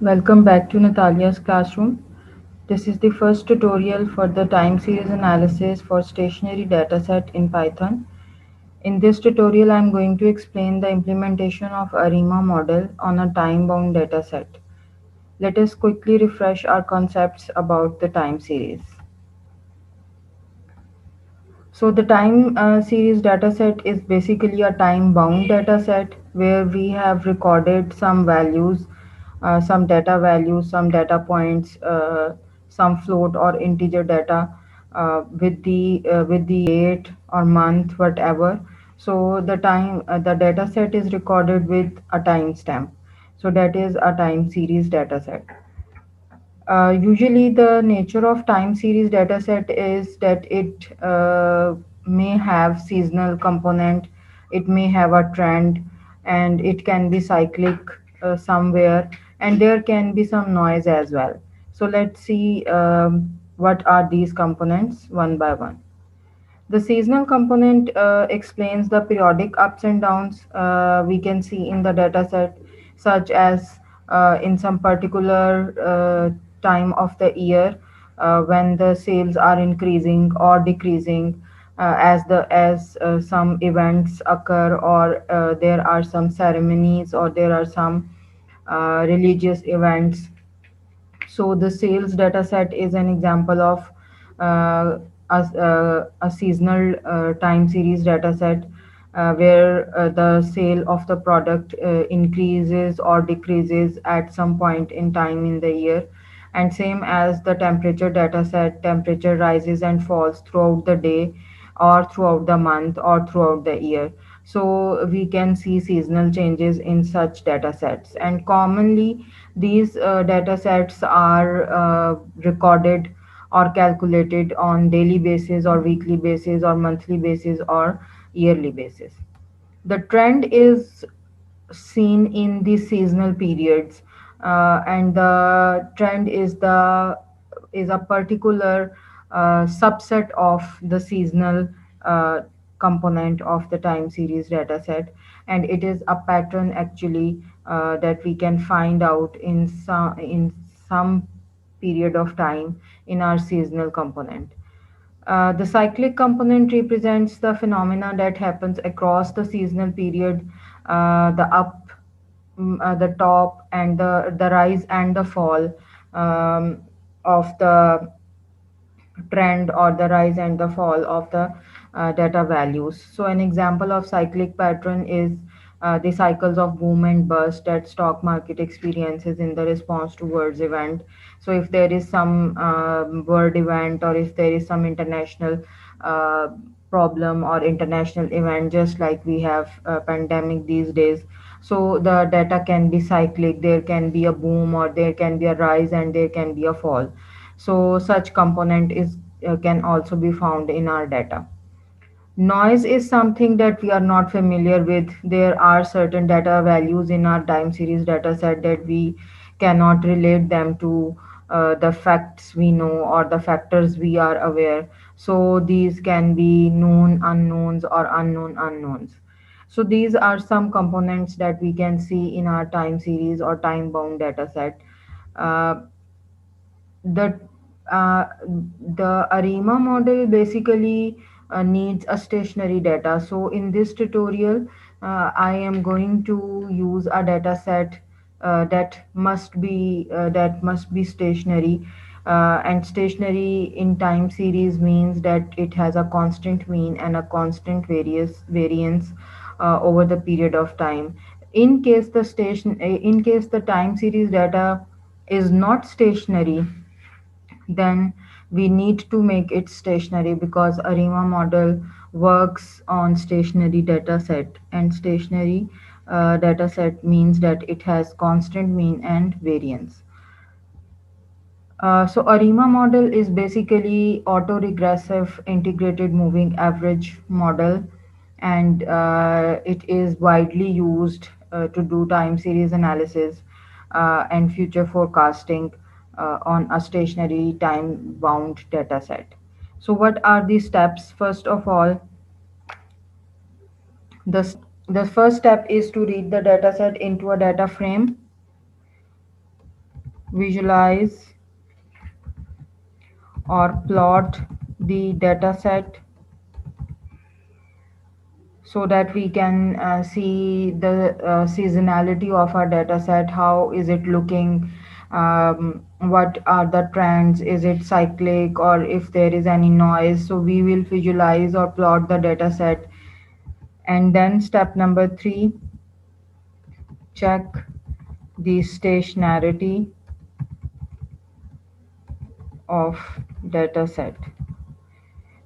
Welcome back to Natalia's classroom. This is the first tutorial for the time series analysis for stationary dataset in Python. In this tutorial, I am going to explain the implementation of ARIMA model on a time-bound dataset. Let us quickly refresh our concepts about the time series. So the time series dataset is basically a time-bound dataset where we have recorded some values, some data values, some data points, some float or integer data with the date or month, whatever. So the dataset is recorded with a timestamp. So that is a time series dataset. Usually, the nature of time series dataset is that it may have seasonal component, it may have a trend, and it can be cyclic somewhere, and there can be some noise as well. So let's see what are these components one by one. The seasonal component explains the periodic ups and downs we can see in the dataset, such as in some particular time of the year when the sales are increasing or decreasing as some events occur or there are some ceremonies or there are some religious events. So the sales data set is an example of a seasonal time series data set where the sale of the product increases or decreases at some point in time in the year. And same as the temperature data set, temperature rises and falls throughout the day or throughout the month or throughout the year. So we can see seasonal changes in such data sets, and commonly these data sets are recorded or calculated on daily basis or weekly basis or monthly basis or yearly basis. The trend is seen in the seasonal periods, and the trend is a particular subset of the seasonal uh, component of the time series dataset, and it is a pattern actually that we can find out in some period of time in our seasonal component. The cyclic component represents the phenomena that happens across the seasonal period, the up, the top, and the rise and the fall of the trend or the rise and the fall of the data values. So an example of cyclic pattern is the cycles of boom and bust that stock market experiences in the response to world's event. So if there is some world event or if there is some international uh, problem or international event, just like we have a pandemic these days, so the data can be cyclic. There can be a boom or there can be a rise and there can be a fall. So such component is can also be found in our data. Noise is something that we are not familiar with. There are certain data values in our time series data set that we cannot relate them to the facts we know or the factors we are aware. So these can be known unknowns or unknown unknowns. So these are some components that we can see in our time series or time bound data set. Uh, the the ARIMA model basically needs a stationary data. So in this tutorial, I am going to use a data set that must be stationary. And stationary in time series means that it has a constant mean and a constant variance over the period of time. In case the time series data is not stationary, then we need to make it stationary because ARIMA model works on stationary data set, and stationary data set means that it has constant mean and variance. So ARIMA model is basically autoregressive integrated moving average model, and it is widely used to do time series analysis and future forecasting on a stationary time bound data set. So what are the steps? First of all, the first step is to read the data set into a data frame. visualize or plot the data set so that we can see the seasonality of our data set. How is it looking? What are the trends? Is it cyclic, or if there is any noise? So we will visualize or plot the data set. And then step number 3, check the stationarity of data set.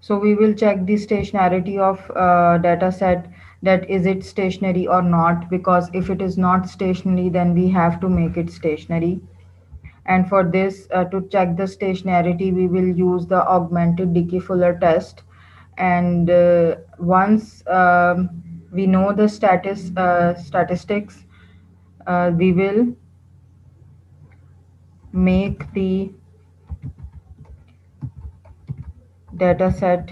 So we will check the stationarity of data set, that is it stationary or not, because if it is not stationary then we have to make it stationary. And for this, to check the stationarity, we will use the augmented Dickey-Fuller test. And once we know the statistics, we will make the data set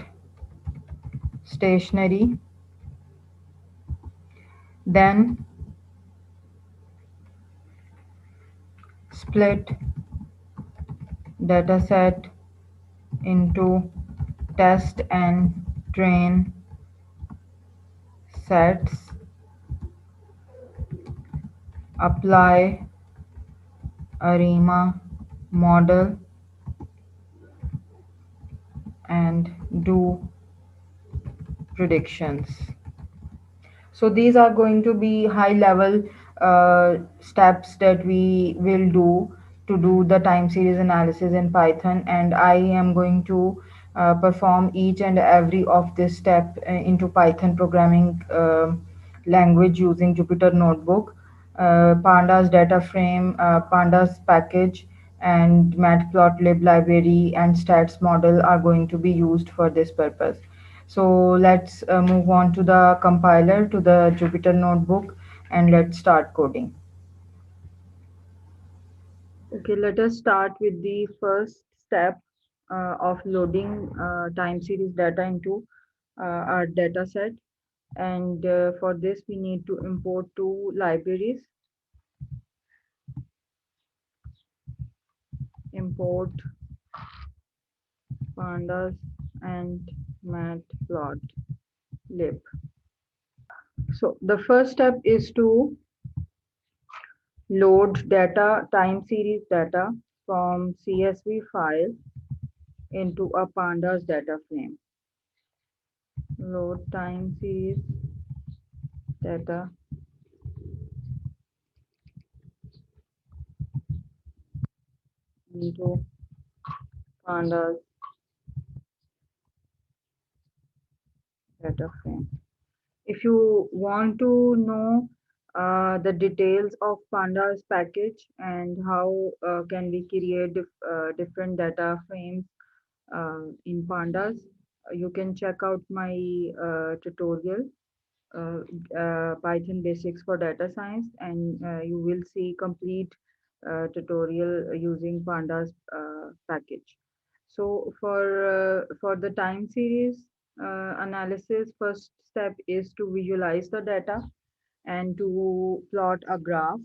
stationary. Then split data set into test and train sets, apply ARIMA model, and do predictions. So these are going to be high level steps that we will do to do the time series analysis in Python, and I am going to perform each and every of this step into Python programming language using Jupyter Notebook, Pandas data frame, Pandas package, and Matplotlib library and stats model are going to be used for this purpose. So let's move on to the compiler, to the Jupyter Notebook, and let's start coding. Okay, let us start with the first step of loading time series data into our data set. And for this, we need to import two libraries. Import pandas and matplotlib. So the first step is to load data, time series data from CSV file into a pandas data frame. Load time series data into pandas data frame. If you want to know the details of pandas package and how can we create different data frames in pandas, you can check out my tutorial, uh, Python basics for data science, and you will see complete tutorial using pandas package. So for the time series analysis, first step is to visualize the data and to plot a graph.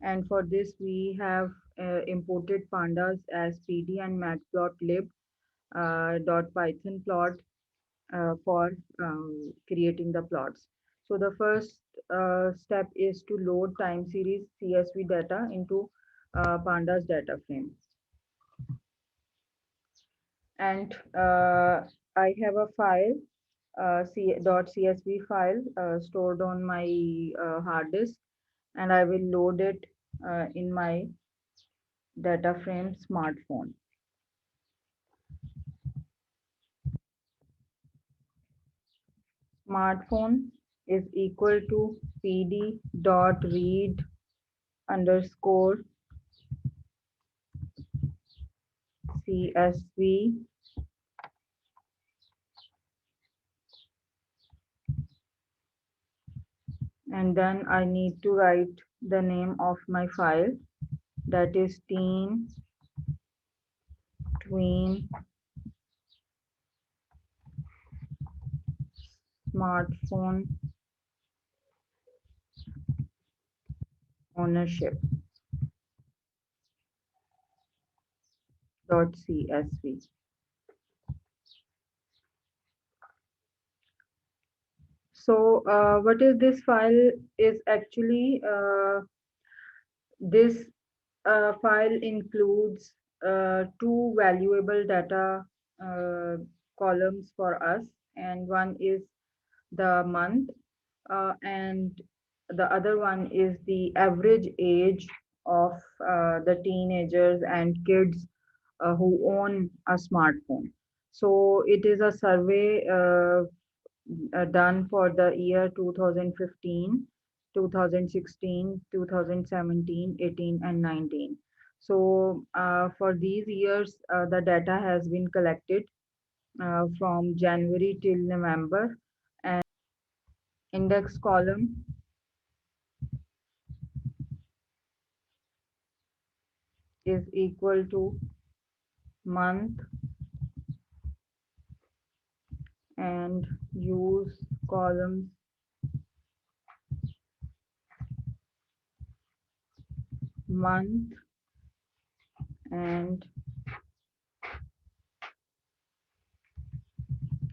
And for this, we have imported pandas as pd and matplotlib dot python plot for creating the plots. So the first step is to load time series CSV data into pandas data frame. And I have a file, .csv file stored on my hard disk, and I will load it in my data frame smartphone. Smartphone is equal to pd dot read underscore CSV and then I need to write the name of my file, that is teen tween smartphone ownership. .csv. So what is this file is actually this file includes two valuable data uh, columns for us, and one is the month, and the other one is the average age of the teenagers and kids who own a smartphone. So it is a survey done for the year 2015, 2016, 2017, 18, and 19. So for these years, the data has been collected from January till November, and index column is equal to month, and use columns month and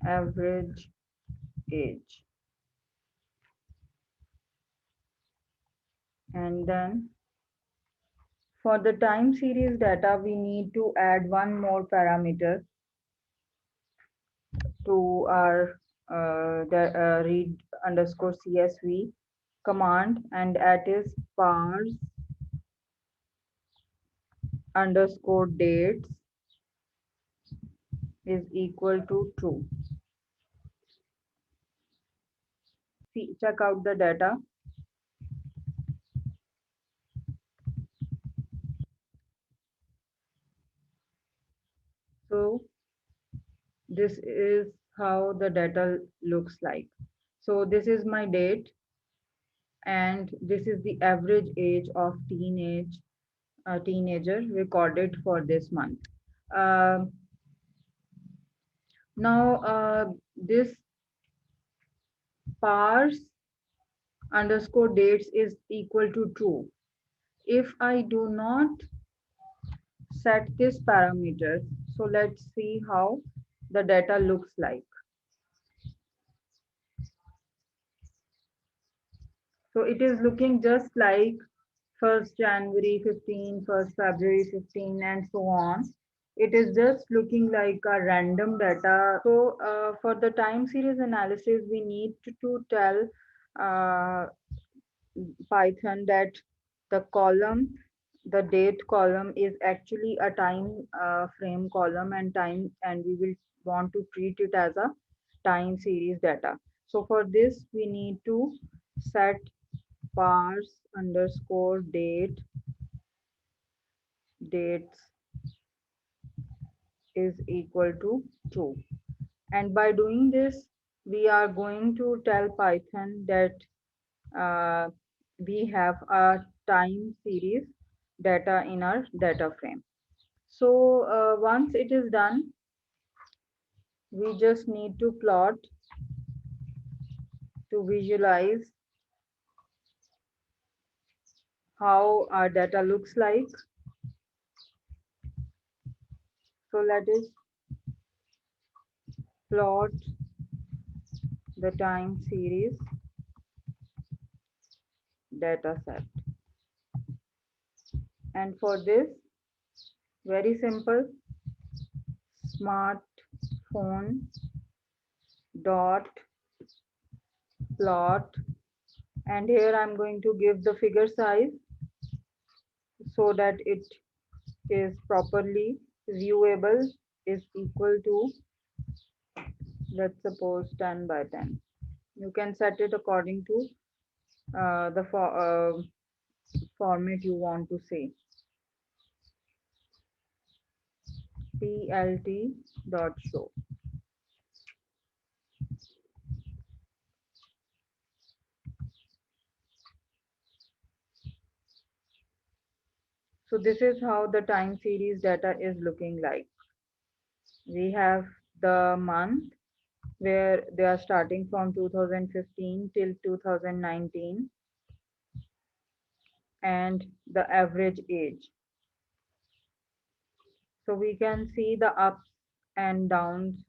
average age. And then for the time series data, we need to add one more parameter to our read underscore CSV command, and that is parse underscore dates is equal to true. See, check out the data. So this is how the data looks like. So this is my date, and this is the average age of teenager recorded for this month. Um Now, this parse underscore dates is equal to true. If I do not set this parameter, so let's see how the data looks like. So it is looking just like 1st January 15, 1st February 15, and so on. It is just looking like a random data. So for the time series analysis, we need to tell uh, Python that the column, the date column is actually a time frame column, and we will want to treat it as a time series data. So for this, we need to set parse underscore dates is equal to true. And by doing this, we are going to tell Python that uh, we have a time series data in our data frame. So once it is done, we just need to plot to visualize how our data looks like. So let us plot the time series data set. And for this, very simple, smartphone dot plot, and here I'm going to give the figure size so that it is properly viewable, is equal to, let's suppose, 10 by 10. You can set it according to the format you want to say. Plt dot show. So this is how the time series data is looking like. We have the month where they are starting from 2015 till 2019, and the average age. So we can see the ups and downs,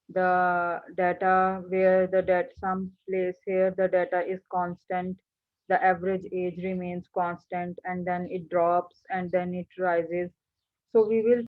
the data where the data some place here the data is constant, the average age remains constant, and then it drops and then it rises. So we will